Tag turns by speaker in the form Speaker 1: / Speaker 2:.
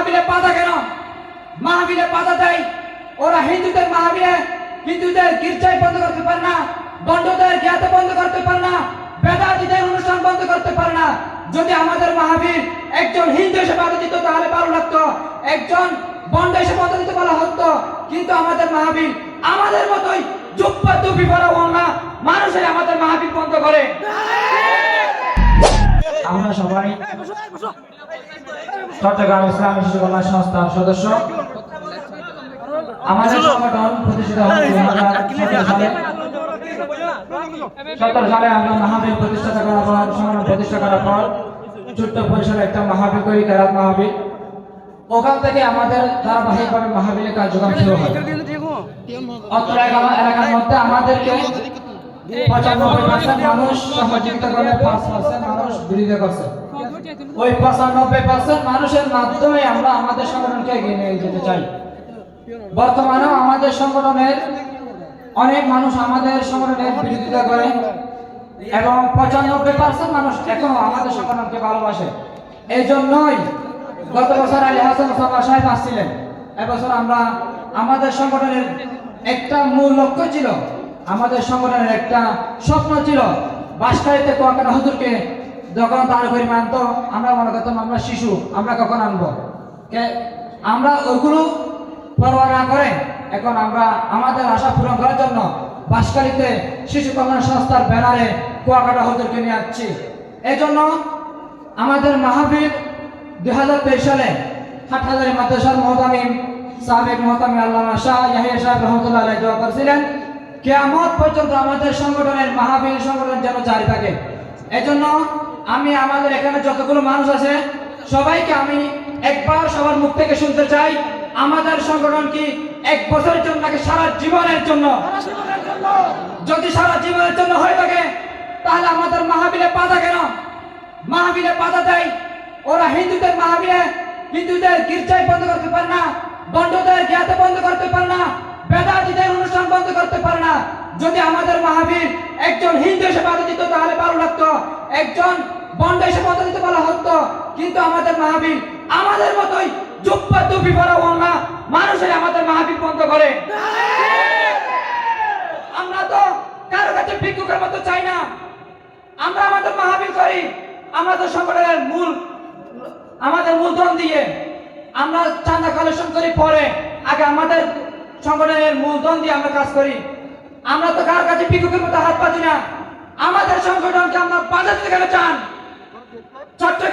Speaker 1: মাহফিলে বাধা কেন? মাহফিলে বাধা দেয় ওরা হিন্দুদের মাহফিলে, হিন্দুদের গির্জায় বন্ধ করতে পারে না, বন্ডদের জ্ঞাতে বন্ধ করতে পারে না, বেদাতীদের অনুষ্ঠান বন্ধ করতে পারে না। যদি আমাদের মাহফিল একজন হিন্দু এসে বাধা দিত তাহলে ভালো লাগতো, একজন বন্ড এসে বাধা দিতে বলা হতো। কিন্তু আমাদের মাহফিল আমাদের মতোই জুব্বা টুপি পরা ওনা মানুষের আমাদের মাহফিল বন্ধ করে।
Speaker 2: আমরা সবাই চট্টগ্রাম ইসলামী শিশু কল্যাণ সংস্থার সদস্য। আমাদের সংগঠন প্রতিষ্ঠিত হয় 2017 সালে। আমরা মাহফিল প্রতিষ্ঠা করার পর, সংগঠন প্রতিষ্ঠা করার পর ছোট্ট পরিসরে একটা মাহফিল করি, কেরাত মাহফিল। ওখান থেকে আমাদের ধারাবাহিকভাবে মাহফিলের কার্যক্রম শুরু হয়। অত্র এলাকার মধ্যে আমাদেরকে 95% মানুষ সহযোগিতা করে, 5% মানুষ বিরোধিতা করছে। ওই 95% মানুষের মাধ্যমে আমরা আমাদের সংগঠনকে এগিয়ে নিয়ে যেতে চাই। বর্তমানেও আমাদের সংগঠনের অনেক মানুষ আমাদের সংগঠনের বিরোধিতা করে এবং 95% মানুষ এখনো আমাদের সংগঠনকে ভালোবাসে। এই জন্যই গত বছর আলী হাসান মুস্তাফা সাহেব আসছিলেন। এবছর আমরা আমাদের সংগঠনের একটা মূল লক্ষ্য ছিল, আমাদের সংগঠনের একটা স্বপ্ন ছিল, বাঁশখালীতে কুয়াকাটা হুজুরকে যখন দাঁড় করি মানতো, আমরা মনে করতাম আমরা শিশু, আমরা কখন আনবো। আমরা ওইগুলো পরোয়া না করে এখন আমরা আমাদের আশা পূরণ করার জন্য বাঁশখালীতে শিশু কল্যাণ সংস্থার ব্যানারে কুয়াকাটা হুজুরকে নিয়ে আসছি। এই জন্য আমাদের মাহফিল 2023 সালে হাটহাজারী মাদ্রাসার মুহতামিম সাবেক মুহতামিম আল্লামা শাহ ইয়াহিয়া সাহেব রহমতুল্লাহ আলাইহি দোয়া করেছিলেন কিয়ামত পর্যন্ত আমাদের সংগঠনের মাহফিল সংগঠন যেন জারি থাকে। এজন্য আমি আমাদের এখানে যতগুলো মানুষ আছে সবাইকে আমি একবার সবার মুখ থেকে শুনতে চাই, আমাদের সংগঠন কি 1 বছরের জন্য নাকি সারা জীবনের জন্য? যদি সারা জীবনের জন্য হয়ে থাকে তাহলে আমাদের মাহফিলে বাধা কেন? মাহফিলে বাধা দেয় ওরা হিন্দুদের মাহফিলে, হিন্দুদের গির্জায় বন্ধ করতে পারে না, বন্ডদের জ্ঞাতে বন্ধ করতে পারে না, বেদাতীদের অনুষ্ঠান বন্ধ করতে পারে না। যদি আমাদের মাহফিল একজন হিন্দু এসে বাধা দিত তাহলে ভালো লাগতো, একজন বন্ড এসে বাধা দিতে বলা হতো। কিন্তু আমাদের মাহফিল আমাদের মতোই জুব্বা টুপি পরা ওনা মানুষের আমাদের মাহফিল বন্ধ করে। আমরা তো কারো কাছে ভিক্ষুকের মতো চাই না, আমরা আমাদের মাহফিল করি আমাদের সংগঠনের আমাদের মূলধন দিয়ে। আমরা চাঁদা কালেকশন করি পরে, আগে আমাদের সংগঠনের মূলধন দিয়ে আমরা কাজ করি। আমরা তো কার কাছে ভিক্ষুকের মতো হাত পাতি না। আমাদের সংগঠনকে আমরা বাজার থেকে চান। চট্টগ্রাম